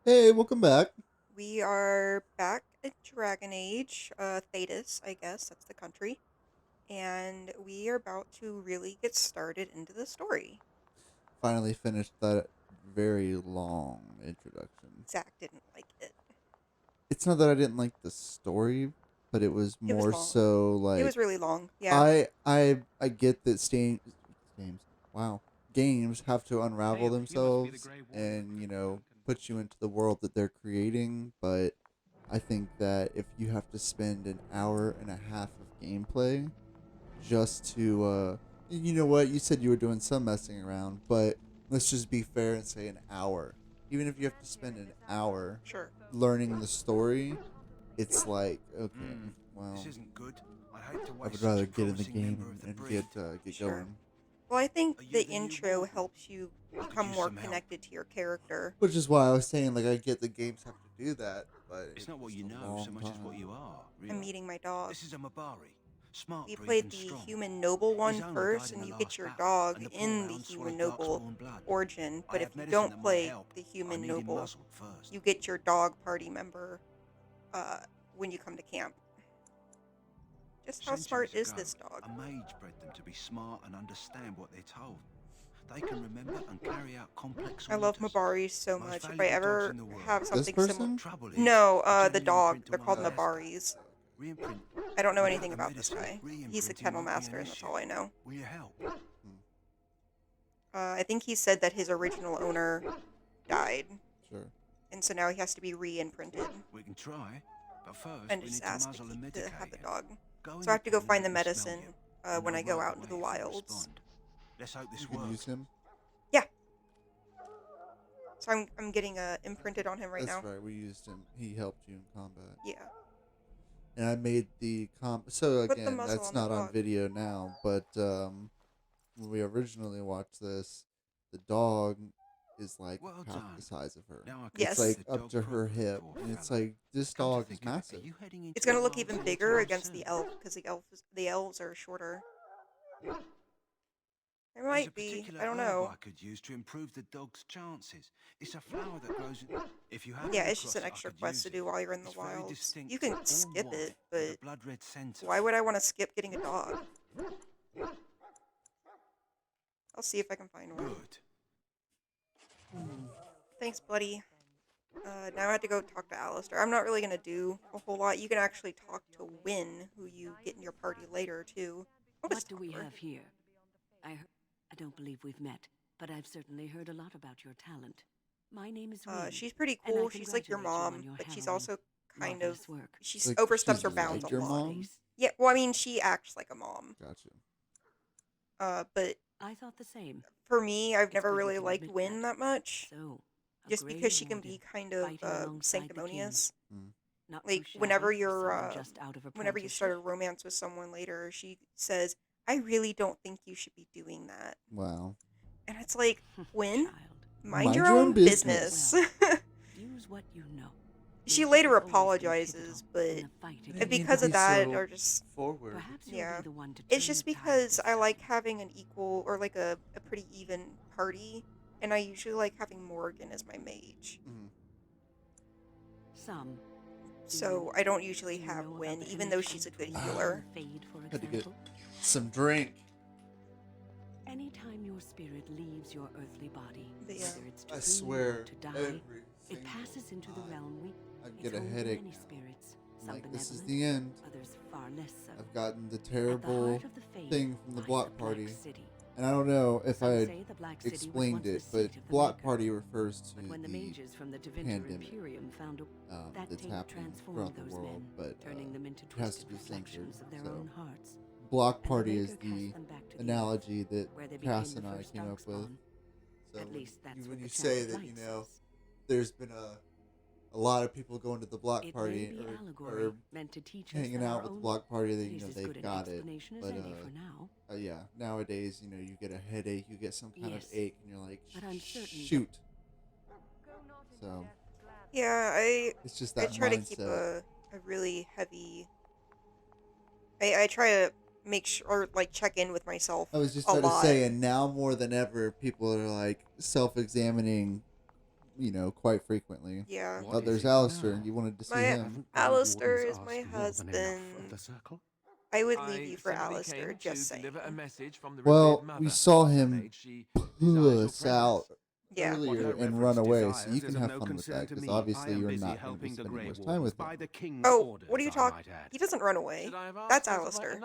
Hey, welcome back. We are back at Dragon Age, Thetis, I guess, that's the country, and we are about to really get started into the story. Finally finished that very long introduction. Zach didn't like it. It's not that I didn't like the story, but it was It was more long. so It like was really long, yeah. I get that games wow games have to unravel Hail, you must be the themselves Grey Warden of and Crimson put you Control. into the world that they're creating, but I think that if you have to spend an hour and a half of gameplay just to you know what, you said you were doing some messing around, but let's just be fair and say an hour. Even if you have to spend an hour Sure. learning the story, it's like, okay, Hmm, this well, isn't good. I hate to I would waste such rather a get in the promising member game of the and breed. get Sure. going. Well, I think Are you the the new intro warden? helps you I could become use more some help. connected to your character. Which is why I was saying, like, I get the games have to do that, but It's it's not what just you a know so long much as what time. you are, I'm really. meeting my dog. This is a Mabari. Smart We breed played and the strong. human noble His one owner died first, in and the you get last your battle, dog and the poor in the hound human swallowed noble darkspawn blood. origin. I But if have you medicine don't that might play help, the but I human need him noble, muzzled first. you get your dog party member uh, when you come to camp. Just how smart Centuries is ago, this dog? a mage bred them to be smart and understand what they're told. They can remember and carry out complex I love orders. Mabaris so Most much. If I valuable dogs ever in the world. have This something similar. person? Trouble is, No, the the general dog. imprint to They're my called master. Mabaris. Reimprint. I don't know Without anything the about this medicine, guy. He's a reimprinting kennel won't be an master, and that's issue. all I know. Will you help? Hmm, I think he said that his original owner died, sure. and so now he has to be re-imprinted. We can try, but first And we just need to asked muzzle and to have medicate the him. dog. Go in So I the have to go pool and find the let me smell you. medicine I when know I go right out into the away if you wilds. respond. Let's hope You this can use works. him. Yeah. So I'm getting imprinted on him right That's now. right. We used him. He helped you in combat. Yeah. And I made the comp. So Put the again, muzzle that's on the not on dog. video now, but when we originally watched this, the dog is like Well half the done. size of her. Now I can It's Yes. feed like the up dog to her properly, hip, poor and it's fellow. like this Come to dog is think of it, are massive. you heading It's into gonna the look wilds even bigger anytime against the soon? elf because the elves are shorter. It There's a might be. particular I don't herb know. I could use to improve the dog's chances. It's a flower that grows in... If you Yeah, happened it's just across an it, I extra could quest use to it. do while you're in the It's very wilds. You distinct, can all skip white, it, with a but blood red centre. why would I want to skip getting a dog? I'll see if I can find one. Good. Thanks, buddy. Now I have to go talk to Alistair. I'm not really gonna do a whole lot. You can actually talk to Win, who you get in your party later too. I'll What just do talk we to her. have here? I don't believe we've met, but I've certainly heard a lot about your talent. My name is Wynne, She's pretty and I cool. She's like your congratulate you on mom, your but she's harrowing, also kind of marvelous work. she It's like oversteps she's her Please bounds take a like your this lot. mom. place. Yeah, well, I mean, she acts like a mom. Gotcha. But I thought the same. for me, I've It's never good you really can liked admit Win that. that much, So, a just Grey because she can be Warden, kind of fighting alongside the king. sanctimonious. Mm. Not too Like shabby for someone just out of whenever you start apprenticeship. a romance with someone later, she says, "I really don't think you should be doing that." Wow. And it's like, Win, Child. mind your Mind your own own business. business. Well, use what you know. She Leadership later has always been apologizes, pivotal in but the fight You against didn't need to because of be that, darkness. so or just, forward. Perhaps you'll yeah. be the one to It's turn the just tide because this I like time. having an equal, or like a pretty even party, and I usually like having Morrigan as my mage. Mm. Some. Do So you? I don't usually Do you have know about Win, the even though connection she's a good between Ah, Wynn and healer. the Fade, for had to get example? some drink. Anytime your spirit leaves your earthly body, But yeah. whether it's to I dream swear, or to die, every it single passes into the time realm we. I It's get a home to headache many now. spirits, I'm some like, this is benevolent, the end. others far less so. I've gotten the At the terrible heart of the Fade thing from the lies the block Black party. City. And I don't know if Some I say the Black City was explained once the it, but seat of the block Maker. party refers to But when the the mages from the Devinter pandemic Imperium found that that's tape happening transformed throughout the those world, men, but turning them into it has to twisted be censored. reflections of their So, own hearts. block And the party is Maker the cast them back to the earth, analogy that where they Cass became the and I first came up with. darkspawn. So At least that's when what you the say Chant of that, Light says. there's been a lot of people going to the block It may party be or allegory, meant to teach us hanging that out our with the own block party that it is as they've good an got it, explanation as but any for now. yeah, nowadays you get a headache, you get some kind of Yes, ache, and you're like, but I'm certain shoot. So Yeah, it's just I that try to keep mindset. a really heavy. I try to make sure, or like check in with myself I was just a about to lot. say, and now more than ever, people are like self-examining quite frequently. Yeah. What is There's it Alistair, now? and you wanted to see My him. Alistair is my husband. circle? I would leave you for Alistair, just saying. Well, we saw him puss out Yeah. earlier and run away, so you can have fun with that, because obviously you're not going to be spending much time with him. Oh, what are you talking? He doesn't run away. That's Alistair.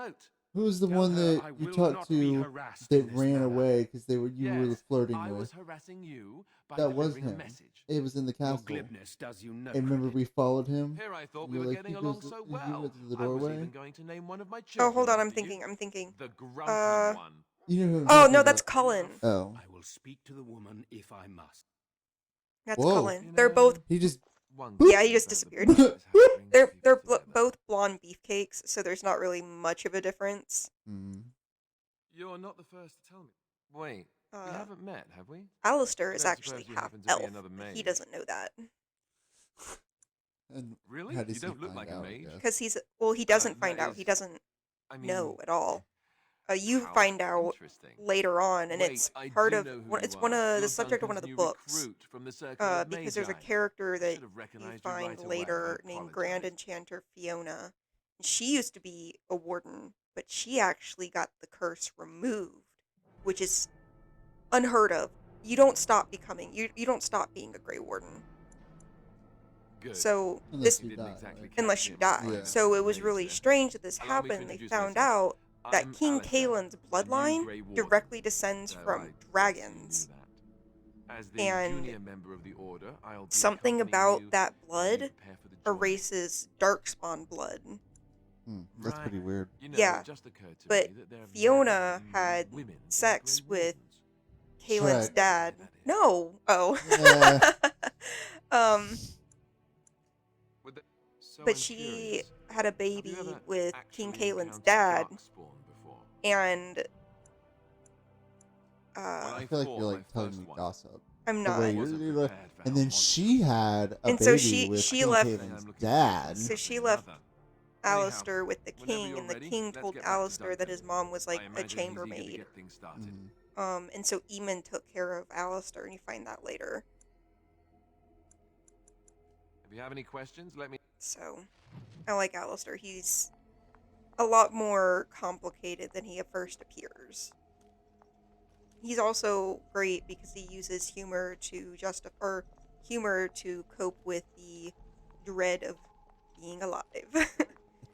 Who was the one that you talked to that ran away because you were flirting with? That was him. It was in the castle. And remember we followed him? Here I thought You we were were like, getting he along goes- so he well. went through the I was doorway. even going to name one of my Oh, children hold on. I'm after you. thinking. The grumpy one. You know who I'm Oh, talking no, that's about. Cullen. Oh. I will speak to the woman if I must. That's Whoa. Cullen. They're both. He just... One Yeah, he thing just about the disappeared. British is how it brings They're people together. both blonde beefcakes, so there's not really much of a difference. You're not the first to tell me. Wait, we haven't met, have we? Alistair I is don't actually suppose you half happen to be elf. another But he mage. doesn't know that And Really? how does You he don't look find like a out, I mage. guess? because he doesn't that find out. is- He doesn't I mean, know at all. You how find out interesting. later on, and Wait, it's I part do of know who it's you one are. of You're the subject of one of Duncan's the new books. recruit from the Circle of Because there's a Magi. character that Should have you recognized find right away. I later named Grand apologize. Enchanter Fiona. She used to be a warden, but she actually got the curse removed, which is unheard of. You don't stop becoming you don't stop being a Grey Warden. Good. So Unless this you didn't die, exactly right? catch unless me you at my die. Yeah. private So it was really later. strange that this Allow me to happened. They introduce found myself. out that I'm King Alistair, Kaelin's the new bloodline Grey Warden. directly descends So from I guess you dragons. knew that. As the And junior member of the order, I'll be something accompanying about you that as you blood prepare for the journey. erases darkspawn blood. That's Right. pretty weird. You know, Yeah, it just occurred to but me that there have Fiona never been more had women than sex Grey with Wardens. Kaelin's Shrek. dad. That is. No. Oh. Yeah. With the- So But I'm she curious, had a have you baby ever with King actually Kaelin's encountered dad, Darkspawn before? and When I feel like fought you're my like telling first me one, gossip. I'm The not. way I you're, wasn't you're like, prepared for and how then monstrous she had a And baby so she with she King left I'm Kaelin's looking forward to dad. So becoming she a left mother. Alistair with the Whenever king, you're and the ready, king let's told get back to Alistair that Duncan. his mom was like I a imagine he's eager to chambermaid. get things started. And so Eamon took care of Alistair, and you find that later. If you have any questions, let me. So, I like Alistair. He's a lot more complicated than he at first appears. He's also great because he uses humor to cope with the dread of being alive. I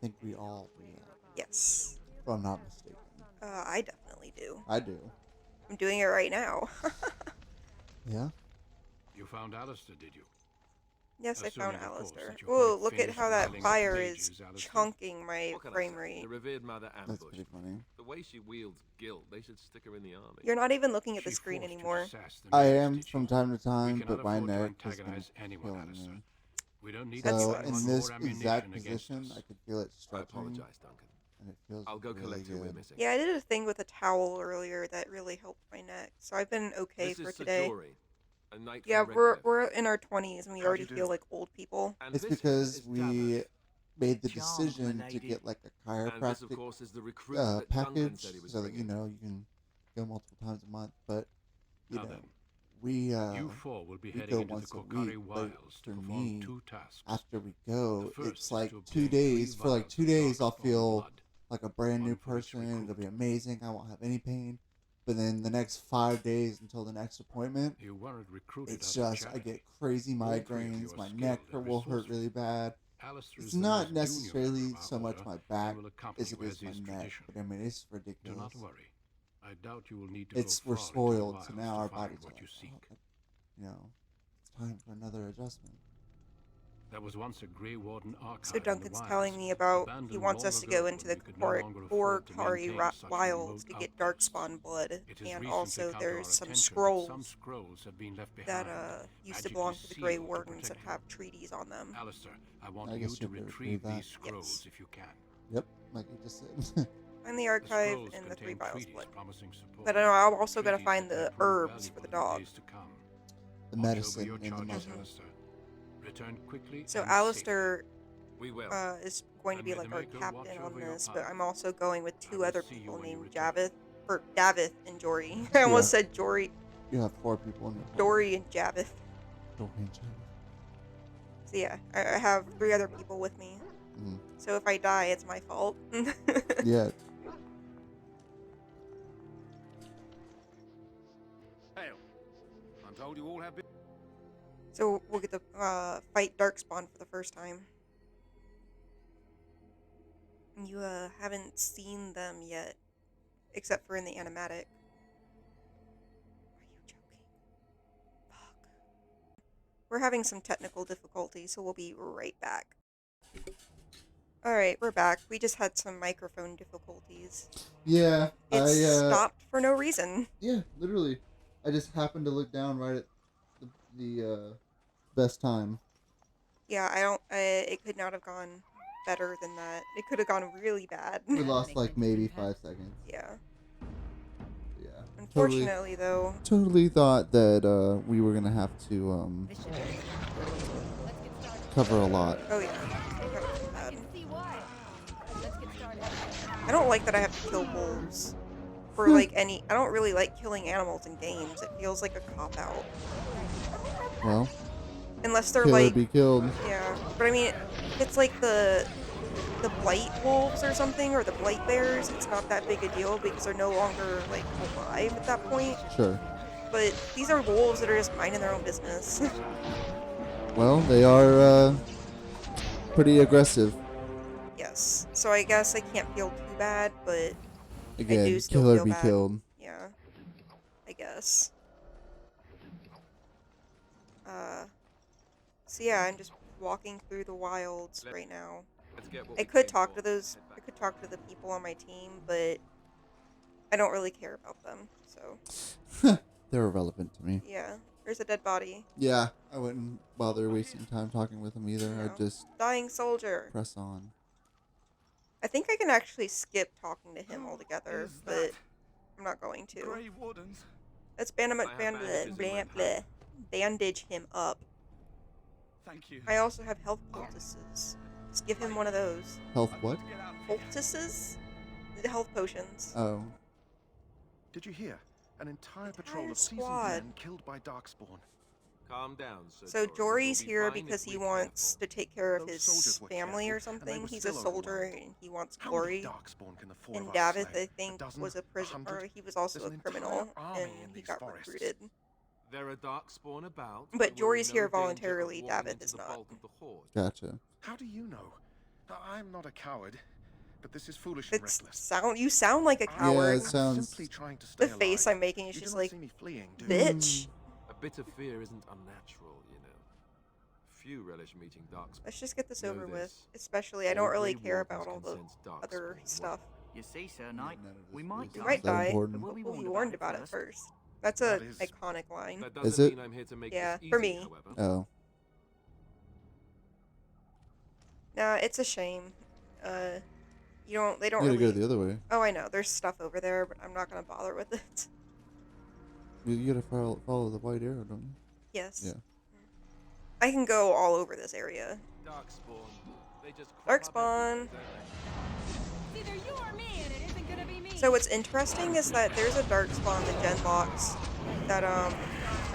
think we all do that, Yes. if I'm not mistaken. I definitely do. I do. I'm doing it right now. Yeah? You found Alistair, did you? Yes, I found Assuming, of course, Alistair. that you're Whoa, quite look at finished how that piling up fire pages, is Alistair. chunking my What can I frame say? rate. The revered mother That's ambushed. pretty funny. The way she wields guilt, they should stick her in the army. You're not even looking at the She screen forced you to anymore. sass the I natives, am did she? from time to We time, cannot but my afford to neck has been antagonize anyone, killing Alistair. me. We don't need That to So sucks. put in more this ammunition exact against position, us. I could feel it I stretching, apologize, Duncan. and it feels I'll go really collect who we're good. missing. Yeah, I did a thing with a towel earlier that really helped my neck, so I've been okay This for is today. Sajori, a knight Yeah, from we're Redcliffe. in our 20s and we How'd already you do? feel like old people. And It's this because is we Davos. made the Charmed, my decision to lady. get like a And this, of chiropractic course, is the recruit that Duncan package, said he was so that bringing. you can go multiple times a month. But you Now know, then, we you four will be we heading go into once the a Korcari week, but Wilds to for perform me, two tasks. after we go, The first it's is like to 2 obtain days. 3 For like vials 2 of days, I'll darkspawn feel blood. like a brand new One for each person. It'll recruit. be amazing. I won't have any pain. But then the next 5 days until the next appointment, You weren't recruited it's out of just I charity. get crazy All three of you migraines. are My skilled neck and will hurt resourceful. really bad. Alistair It's is the not most junior necessarily member of so our much order my and back will accompany as it you is as my is neck. tradition. But I mean, it's Do ridiculous. not worry. I doubt you will need to It's go we're far into the spoiled, so wilds now to our find bodies are what you like, seek. oh, you know, it's time for another adjustment. There was once a Grey Warden archive So in the Duncan's wilds, telling me about he abandoned wants long us to ago go into when the we could no longer afford to Korcari maintain such Wilds to remote get outposts. darkspawn blood, It has and recently also come to there's our some attention that scrolls some scrolls have been left that behind, used to magically belong to the Grey sealed to Wardens that protect you. have treaties on them. Alistair, I want I you guess to you'll be able to do retrieve that. these scrolls Yes. if you can. Yep, like you just said. Find the The archive scrolls and the 3 contain vials treaties blood. promising support. But I know I'm also gonna Treaties find that the may prove herbs for the valuable in dog. days to come. The Watch over medicine your and the charges, mushroom. Alistair. Return quickly So and Alistair We will. is going to And be may like the our Maker captain watch on over your this, but path. I'm also going with I 2 will other see you people when you named return. Davith and Jory. I almost said Jory, You have 4 people in your party. Dory and Javith. Don't hand check. So yeah, I have 3 other people with me. Mm. So if I die, it's my fault. Yeah. Hail. I'm told you all have been... So we'll get to fight Darkspawn for the first time. You haven't seen them yet, except for in the animatic. Are you joking? Fuck. We're having some technical difficulties, so we'll be right back. Alright, we're back. We just had some microphone difficulties. Yeah. It stopped for no reason. Yeah, literally. I just happened to look down right at the best time. Yeah, I don't. It could not have gone better than that. It could have gone really bad. We lost like maybe 5 seconds. Yeah. Yeah. Unfortunately, though. Totally thought that we were gonna have to cover a lot. Oh yeah. I don't like that I have to kill wolves. For like any. I don't really like killing animals in games. It feels like a cop out. Well, Unless they're kill or like. be killed. Yeah. But I mean, if it's like the blight wolves or something, or the blight bears, it's not that big a deal because they're no longer like alive at that point. Sure. But these are wolves that are just minding their own business. Well, they are pretty aggressive. Yes. So I guess I can't feel too bad, but Again, I do still kill or feel be bad. killed. Yeah. I guess. So yeah, I'm just walking through the wilds right now. I could talk to the people on my team, but I don't really care about them. So They're irrelevant to me. yeah, there's a dead body. Yeah, I wouldn't bother wasting time talking with them either. No. I'd just Dying soldier. press on. I think I can actually skip talking to him altogether, but I'm not going to. Grey Wardens. Let's bandage him up. Thank you. I also have health poultices. Let's give him one of those. Health what? Poultices? The health potions. Oh. Did you hear? An entire Entire patrol of seasoned squad. men killed by Darkspawn. Calm down, Sir So Jory. Jory's We'll be here fine because if he we're wants to take care of Those his soldiers were family or careful, and they something. were He's a still soldier overwhelmed. and he wants How many glory. Darkspawn can the four And of us Davith, slay? I think, dozen? was a prisoner. 100? He was also There's a an criminal, entire army and in he these got forests. recruited. There are darkspawn about. But we're in Jory's no here danger of voluntarily, walking Davith into is the not. bulk of the horde. Gotcha. How do you know? I'm not a coward, but this is foolish and It's reckless. you sound like a Yeah, coward. it sounds- Simply trying to stay The face alive. I'm making is You just do not like, see me fleeing, do you? bitch. A bit of fear isn't unnatural, you know. Few relish meeting darkspawn. Let's just get this Know over with. this. Especially, I All don't really Grey care Wardens about all can the sense other darkspawn. stuff. You see, Sir Knight, None of this we is might You die. might that die, important. but We'll be we'll be warned warned about about it it first. That's a That is- iconic line. That Is doesn't it? mean I'm here to make Yeah, this for easy, me. however. Oh. Nah, it's a shame. They don't You gotta really... go the other way. Oh, I know. There's stuff over there, but I'm not gonna bother with it. You gotta follow the white arrow, don't you? Yes. Yeah. I can go all over this area. Darkspawn. They just crop up Darkspawn. everywhere, don't they? It's either you or me, and it isn't gonna be me. So what's interesting is that there's a Darkspawn that gen locks that are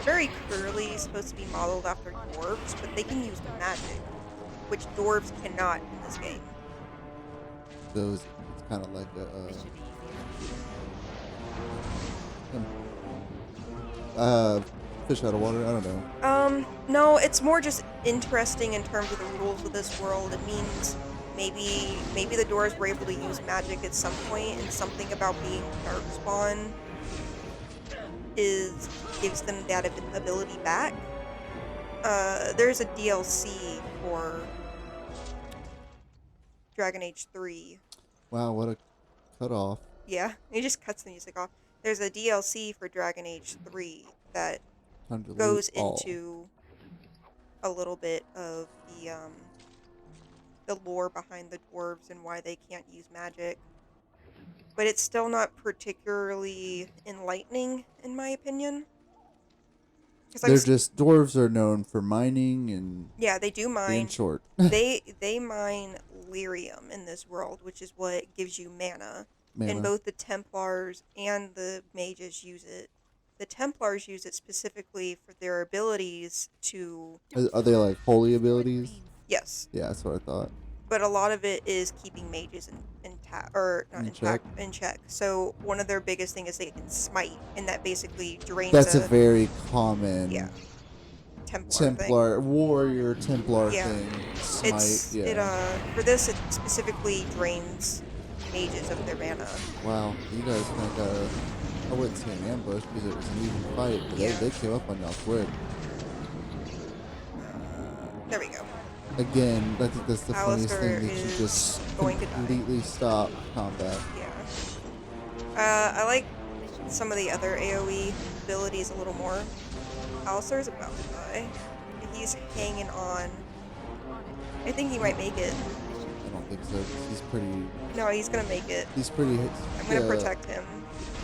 very clearly supposed to be modeled after dwarves, but they can use magic, which dwarves cannot in this game. So it's kind of like a This should be fish out of water. I don't know. No, it's more just interesting in terms of the rules of this world. It means maybe the dwarves were able to use magic at some point, and something about being Darkspawn gives them that ability back. There's a DLC for Dragon Age 3. Wow, what a cutoff. Yeah, it just cuts the music off. There's a DLC for Dragon Age 3 that Time to goes lose all. into a little bit of the lore behind the dwarves and why they can't use magic. But it's still not particularly enlightening, in my opinion. 'Cause They're just dwarves are known for mining and yeah, they do being mine. short. They mine lyrium in this world, which is what gives you mana. Mana. And both the Templars and the mages use it the Templars use it specifically for their abilities to, Are they like holy abilities? yes, Yeah, that's what I thought. but a lot of it is keeping mages or not In check. intact, in check. So one of their biggest thing is they can smite, and that basically drains That's a a, very common yeah, Templar thing. Templar warrior Templar Yeah. thing. Smite. Yeah. For this it specifically drains mages of their mana. Wow, you guys kind of got a, I wouldn't say an ambush because it was an even fight, but Yeah. they came up on y'all quick. There we go. Again, I think that's the funniest Alistair thing that you is just going to die. completely stop combat. Yeah. I like some of the other AoE abilities a little more. Alistair's about to die. He's hanging on. I think he might make it. I don't think so. 'Cause he's pretty. No, he's gonna make it. He's pretty. I'm gonna protect him.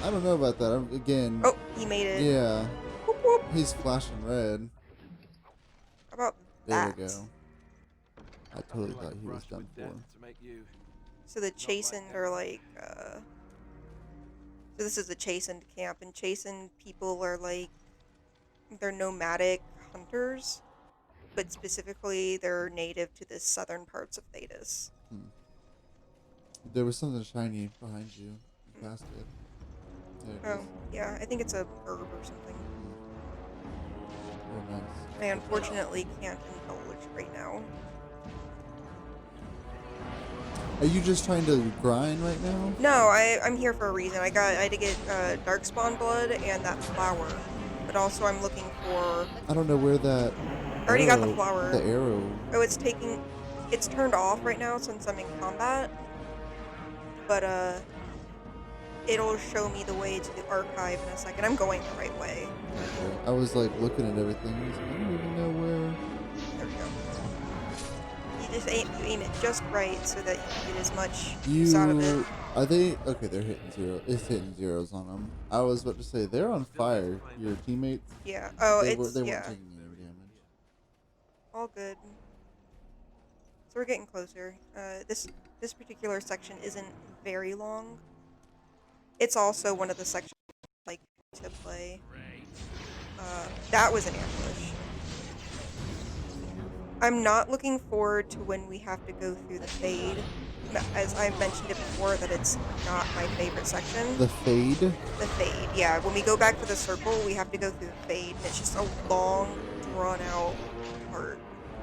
I don't know about that. Again. Oh, he made it. Yeah. Whoop, whoop. He's flashing red. How about There that? we go. I totally thought he was done for. So the chastened are like, so this is a chastened camp, and chastened people are like, they're nomadic hunters, but specifically they're native to the southern parts of Thedas. There was something shiny behind you. You passed it. There it Oh, is. yeah, I think it's a herb or something. Oh, nice. I unfortunately can't indulge right now. Are you just trying to grind right now? No, I'm here for a reason. I had to get Darkspawn blood and that flower, but also I'm looking for. I don't know where that. I already got the arrow- flower. The arrow. Oh, it's turned off right now since I'm in combat. But it'll show me the way to the archive in a second. I'm going the right way. Okay. I was like looking at everything. I was like, I don't even know where. There we go. You just aim it just right so that you can get as much You use out of it. are they okay? They're hitting zero. It's hitting zeros on them. I was about to say they're on fire. Your teammates. Yeah. Oh, They it's weren't yeah. taking any damage. All good. So we're getting closer. This particular section isn't very long. It's also one of the sections I like to play. That was an ambush. I'm not looking forward to when we have to go through the fade. As I've mentioned it before, that it's not my favorite section. The fade. The fade, yeah. When we go back to the circle, we have to go through the fade, and it's just a long, drawn-out part.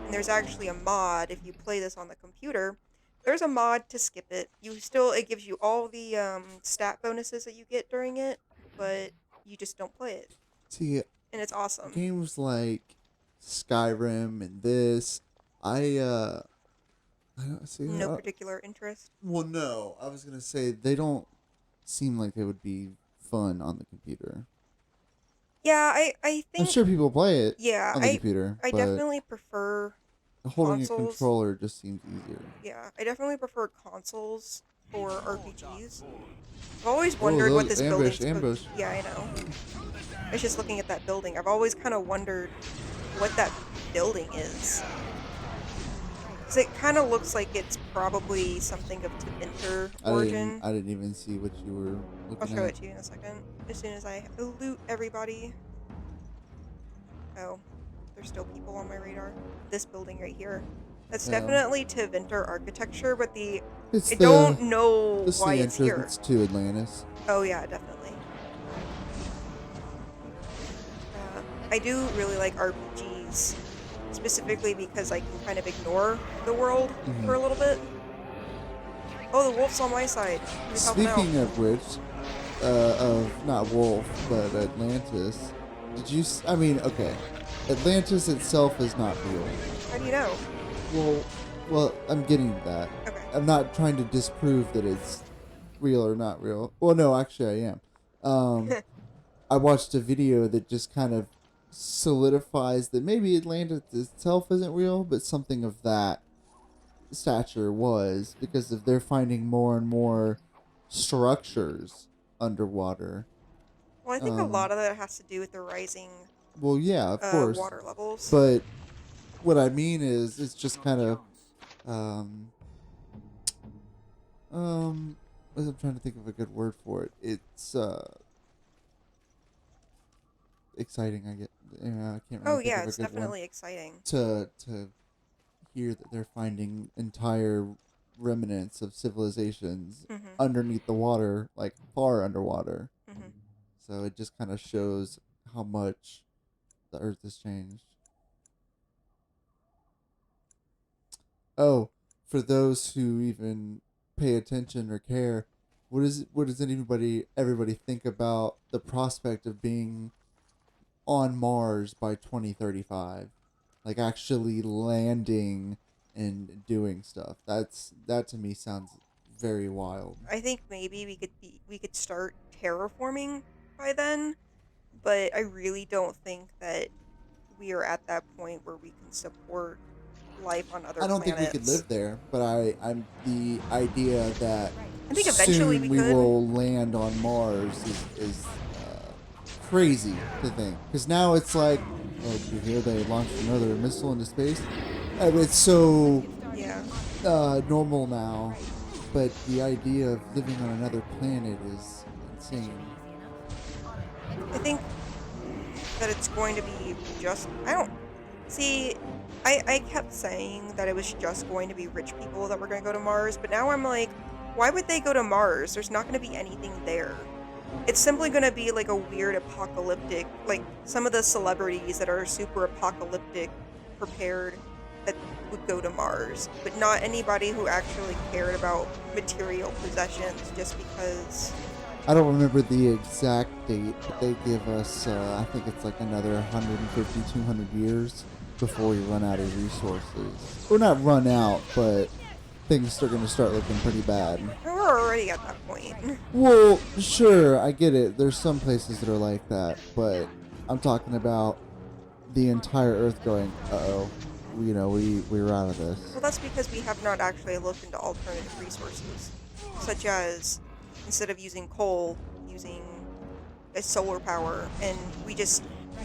And there's actually a mod, if you play this on the computer, there's a mod to skip it. It gives you all the stat bonuses that you get during it, but you just don't play it. See, And it's awesome. games like Skyrim and this, I don't see. No particular interest. Well, no, I was gonna say they don't seem like they would be fun on the computer. Yeah, I I'm think... sure people play it Yeah, on the computer, I but definitely prefer... holding a consoles. controller just seems easier. Yeah, I definitely prefer consoles for RPGs. I've always wondered those- what this ambush, building's ambush. Yeah, I know. I was just looking at that building. I've always kind of wondered what that building is. 'Cause it kind of looks like it's probably something of Tevinter origin. I didn't even see what you were looking I'll show at. it to you in a second. As soon as I loot everybody. Oh, there's still people on my radar. This building right here. That's Yeah. definitely Tevinter architecture, but It's I don't know This is why the it's here. entrance to Atlantis. Oh yeah, definitely. I do really like RPGs, specifically because I can kind of ignore the world for a little bit. Oh, the wolf's on my side. He's helping out. Speaking of which, of not Wolf, but Atlantis. Did you? I mean, okay, Atlantis itself is not real. How do you know? Well, I'm getting that. Okay. I'm not trying to disprove that it's real or not real. Well, no, actually, I am. I watched a video that just kind of solidifies that maybe Atlantis itself isn't real, but something of that stature was, because if they're finding more and more structures underwater. Well, I think a lot of that has to do with the rising Well, yeah, of course. water levels. But what I mean is, it's just kind of, I'm trying to think of a good word for it. It's, exciting. I get. I can't Oh really think yeah, of a it's good one definitely exciting. to hear that they're finding entire remnants of civilizations Mhm. underneath the water, like far underwater. Mhm. So it just kind of shows how much the Earth has changed. Oh, for those who even pay attention or care, what does everybody think about the prospect of being on Mars by 2035? Like actually landing and doing stuff. That to me sounds very wild. I think maybe we could start terraforming by then, but I really don't think that we are at that point where we can support life on other I don't think we could planets. live there, but I'm the idea that I think eventually we soon we could. will land on Mars is crazy to think. Because now it's like, oh, did you hear they launched another missile into space? I mean, it's so Yeah. normal now, but the idea of living on another planet is insane. I think that it's going to be just I don't see I kept saying that it was just going to be rich people that were going to go to Mars, but now I'm like, why would they go to Mars? There's not going to be anything there. It's simply going to be like a weird apocalyptic, like some of the celebrities that are super apocalyptic prepared that would go to Mars, but not anybody who actually cared about material possessions just because. I don't remember the exact date, but they give us, I think it's like another 150, 200 years before we run out of resources. We're not run out, but things are going to start looking pretty bad. We're already at that point. Well, sure, I get it. There's some places that are like that, but I'm talking about the entire Earth going, uh-oh, we're out of this. Well, that's because we have not actually looked into alternative resources, such as instead of using coal, using a solar power, and we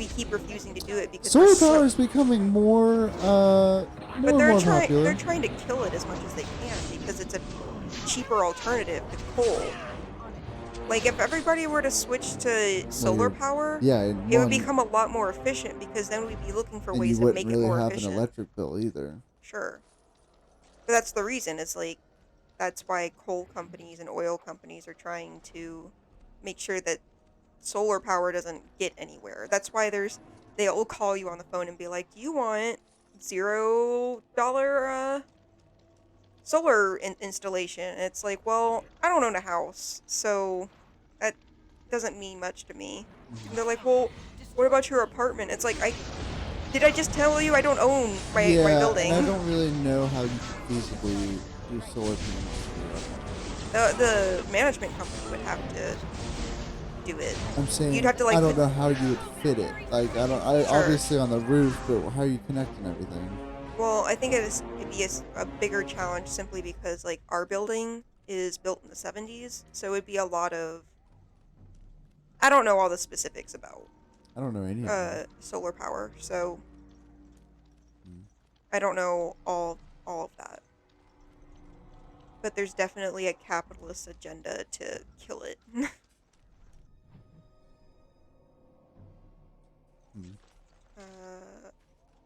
keep refusing to do it because Solar power is becoming more but and more popular. they're trying to kill it as much as they can because it's a cheaper alternative to coal. Like if everybody were to switch to solar power, Yeah, it would become a lot more efficient because then we'd be looking for and ways you to make wouldn't it really more have efficient. an electric bill either. Sure. But that's the reason. It's like that's why coal companies and oil companies are trying to make sure that solar power doesn't get anywhere. That's why they'll call you on the phone and be like, "Do you want $0 solar installation?" And it's like, "Well, I don't own a house, so that doesn't mean much to me." And they're like, "Well, what about your apartment?" It's like, did I just tell you I don't own my building? And I don't really know how you could feasibly do solar panels. The management company would have to do it. I'm saying You'd have to, like, I don't know how you would fit it. Like I don't. Sure. Obviously on the roof, but how are you connecting everything? Well, I think it'd be a bigger challenge simply because, like, our building is built in the 70s, so it'd be a lot of. I don't know all the specifics about I don't know any of them. solar power, so Hmm. I don't know all of that. But there's definitely a capitalist agenda to kill it. Hmm.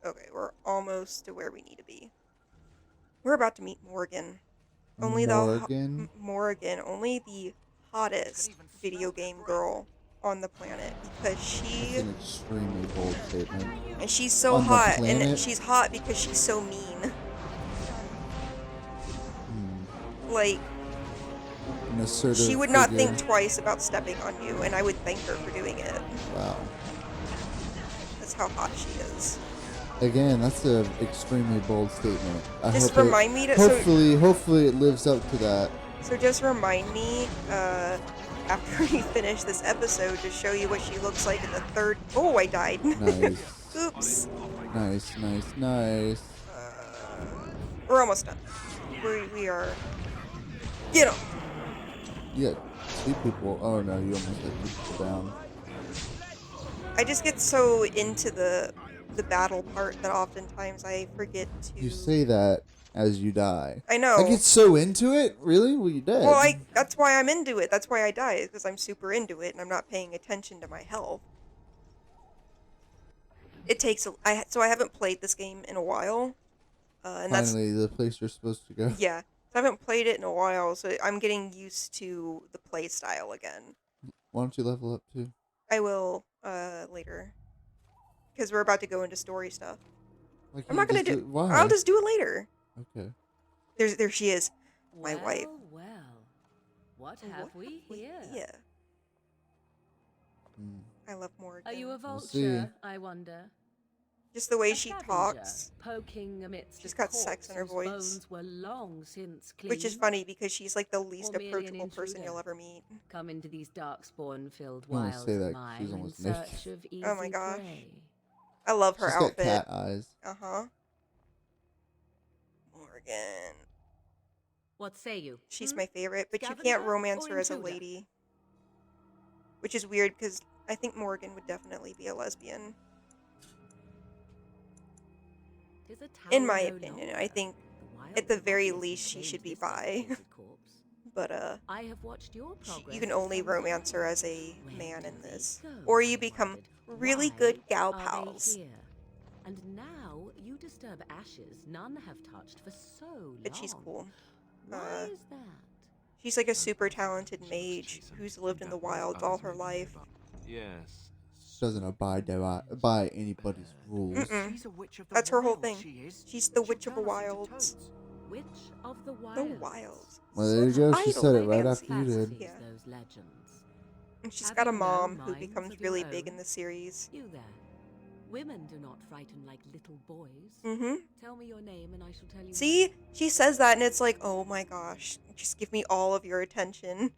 Okay, we're almost to where we need to be. We're about to meet Morgan. Morrigan? Morrigan, only the hottest video game girl on the planet because That's an extremely bold statement. and she's so On the hot, and planet? she's hot because she's so mean. Like, An assertive she would not figure. think twice about stepping on you, and I would thank her for doing it. Wow. That's how hot she is. Again, that's an extremely bold statement. Just remind me to. So, Hopefully it lives up to that. so just remind me, after we finish this episode, to show you what she looks like in the third. Oh, I died. Nice. Oops. Nice. We're almost done. We are. Get 'em. Yeah, two people. Oh no, you almost let two people down. I just get so into the battle part that oftentimes I forget to. You say that as you die. I know. I get so into it. Really? Well, you dead. Well, that's why I'm into it. That's why I die, because I'm super into it and I'm not paying attention to my health. it takes so I haven't played this game in a while, and that's Finally, the place you're supposed to go. yeah. So I haven't played it in a while, so I'm getting used to the play style again. Why don't you level up too? I will later, because we're about to go into story stuff. Why I'm can't not you gonna just do. Why? I'll just do it later. Okay. There she is, my wife. Well, what have we here? Yeah, Hmm. I love Morrigan. Are you a We'll see. vulture, I wonder? Just the way A she scavenger, talks, poking amidst She's a got sex in her corpse whose voice. bones were long since which is cleaned, funny because she's like the least or merely an approachable person intruder. you'll ever meet. Come into these darkspawn-filled You only wilds say of that 'cause she's mine in almost naked. search of easy Oh my gosh. prey. I love her She's got outfit. cat eyes. Morgan. What say you? She's my favorite, but you Scavenger can't romance or her as a intruder? lady. Which is weird because I think Morgan would definitely be a lesbian. 'Tis a tower In my no opinion, longer. I think The wilds at the have very obviously least she changed should be this bi. dedicated corpse. But I have watched your you progress can for only some romance her time. as a Where man do in they this. go, Or I you become wondered? really Why good gal are they pals. here? And now you disturb ashes none have touched for so long. But she's cool. Why is that? She's like a super talented mage who's lived in the wilds all her life. Yes. Doesn't abide by anybody's rules. Mm-mm. She's a witch of the That's her whole wilds, thing. she is. She's the She'll witch of the turn us into wilds. toads. Witch of the The wilds. wilds. Well, there you go. She Idle, said it right fancy. after you did. Fancies Yeah. those legends. And she's Have got a you no mom who minds becomes of your really big in own? the series. You there. Women do not frighten like little boys. Mm-hmm. Tell me your name and I shall tell you. See? She says that and it's like, oh my gosh. Just give me all of your attention.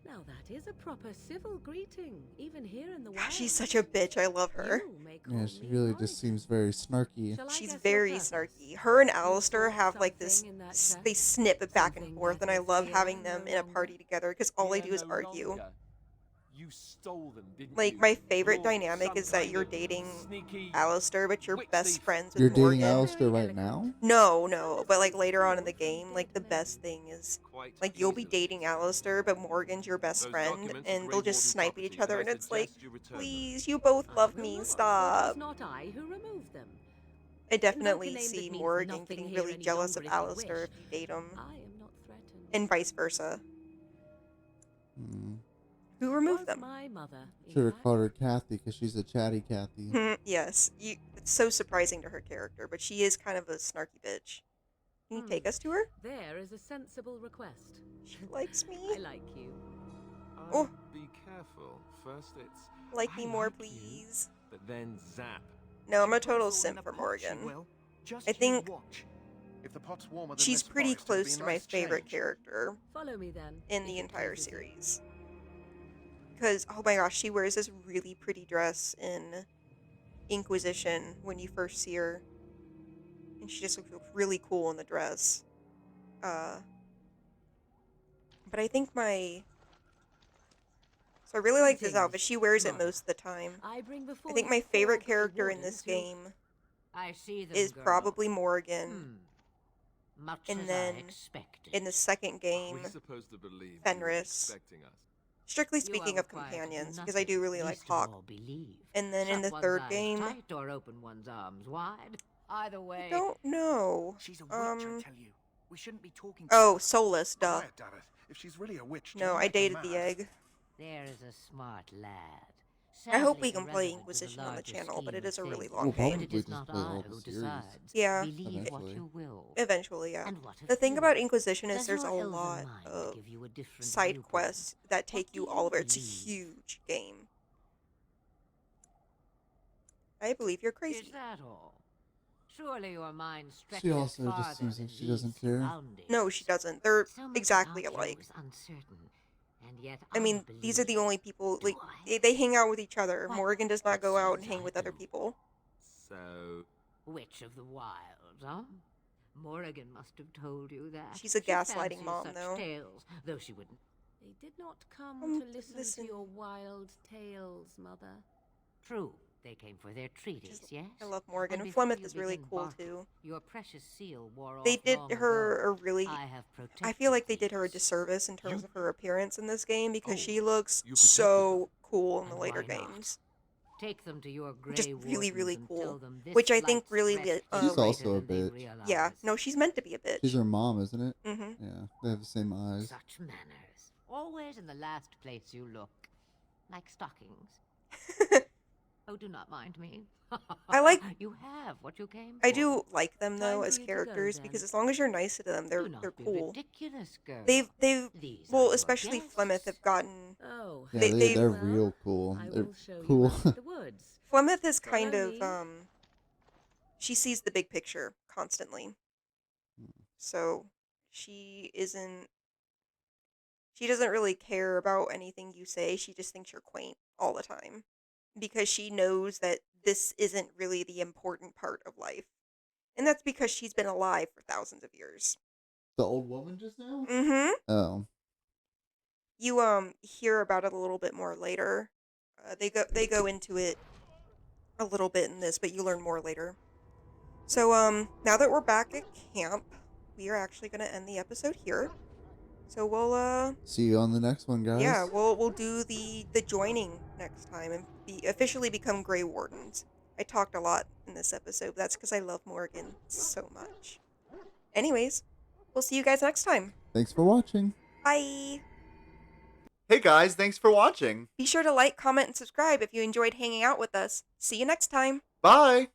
Now that is a proper civil greeting, even here in the wild. She's such a bitch. I love her. You may call Yeah, she me really Morrigan. just seems very snarky. Shall I She's guess your very purpose? snarky. Her and You Alistair saw have like this, something in that chest? they snip back and Something forth, and that I is love here having them no in a longer? party together because all they do is argue. You stole them, didn't Like, you? my favorite You're dynamic some is that kind you're of dating sneaky Alistair, but you're witch best thief. friends with You're dating Morgan. Alistair right now? No, but like later on in the game, like the best thing is Quite like you'll be easily. dating Alistair, but Morgan's your best Those friend, documents are and they'll Grey just Warden snipe at property, each other, and and I it's like, suggest you return them. please, you both love I will me, not, for it stop. was not I who removed them. I Invoke a definitely name that see means Morgan nothing getting here really any jealous longer of if you Alistair wish. if you date him, I am not threatened. and vice versa. Hmm. Who removed Was them? my mother. in Should have fact. called her Kathy because she's a chatty Kathy. Yes, it's so surprising to her character, but she is kind of a snarky bitch. Can you Hmm. take us to her? There is a sensible request. She likes I me. like you. Oh. Be careful. First it's Like me I more, like you. please. but then zap. No, I'm a She puts total all in simp a for pot, she Morgan. will. Just I you think watch. If the pot's warmer than she's this pretty forest, it'll be close a to my nice favorite change. character Follow me then. in if the it entire pleases you. series. Because, oh my gosh, she wears this really pretty dress in Inquisition when you first see her. And she just looks really cool in the dress. But I think my... So I really like this outfit. She wears it Mother. most of the time. I bring before I think you my favorite four grey character in wardens this who- game I see them, is girl. probably Morgan. Much And as then I expected. In the second Are game, we supposed to believe you were Fenris. expecting us? strictly You are speaking of required to do companions, because I do nothing, really like least of Hawk. all believe. And then in Shut the one's third eyes game, tight or open one's arms wide. Either way. I don't know. She's a witch, I tell you. We shouldn't be talking to Oh, her. Solus, duh. Quiet, Dareth. If she's really a witch, do No, you I make her dated the mad? egg. There is a smart lad. I hope Sadly we can play irrelevant to Inquisition on the larger channel, but scheme it is a of really things. long We'll game. But it probably is just not play I all who the series. decides. Yeah. Believe what Eventually. you will. Eventually, yeah. And what of The thing you? about Inquisition is Does there's a your elven lot mind of give you a different side viewpoint? quests that take What you do all you over. It's a believe? huge game. I believe you're Is crazy. that all? Surely your mind She stretches also just farther seems than like she doesn't these care. surroundings. No, she doesn't. They're So much exactly about you alike. is uncertain, and yet I mean, these are the believe. only people, Do like, I? they hang out with each other. What? Morgan does not It go out and seems hang I with other do. people. So Witch of the Wilds, huh? Morrigan must have told you that. She's a She gaslighting fancies mom, such though. Tales, though she wouldn't. They did not come To to listen, listen. to your wild tales, mother. True, they came for their treaties, Just- yes. I love Morgan. And before Flemeth you is really begin cool, barking, too. Your precious seal wore They off did long her ago. a really... I have I feel like they protected did her a these. disservice in terms You- of her appearance in this game because Oh, she looks you protected so cool in the And later why not? games. Take them to your Grey Just really, Wardens really and cool. tell them this Which I think flight's really threat li- is She's greater also a than they bitch. realize. Yeah, no, she's meant to be a bitch. She's her mom, isn't it? Mm-hmm. Yeah, they have the same eyes. Such manners. Always in the last place you look. Like stockings. Oh, do not mind me. I like- You have what you came I for. do like them though Time as for you to go, characters then. because as long as you're nice to them, Do they're not be cool. ridiculous, girl. They've These well, are especially your Flemeth guests. have gotten Oh, Yeah, They- they're well, real cool. I They're will show cool. you around the woods. Flemeth is Follow kind of me. she sees the big picture constantly. So she doesn't really care about anything you say. She just thinks you're quaint all the time because she knows that this isn't really the important part of life. And that's because she's been alive for thousands of years. The old woman just now? Mhm. Oh. You hear about it a little bit more later. They go into it a little bit in this, but you learn more later. So now that we're back at camp, we are actually going to end the episode here. So we'll See you on the next one, guys. yeah, we'll do the joining next time and officially become Grey Wardens. I talked a lot in this episode. But that's because I love Morrigan so much. Anyways, we'll see you guys next time. Thanks for watching. Bye. Hey guys, thanks for watching. Be sure to like, comment, and subscribe if you enjoyed hanging out with us. See you next time. Bye.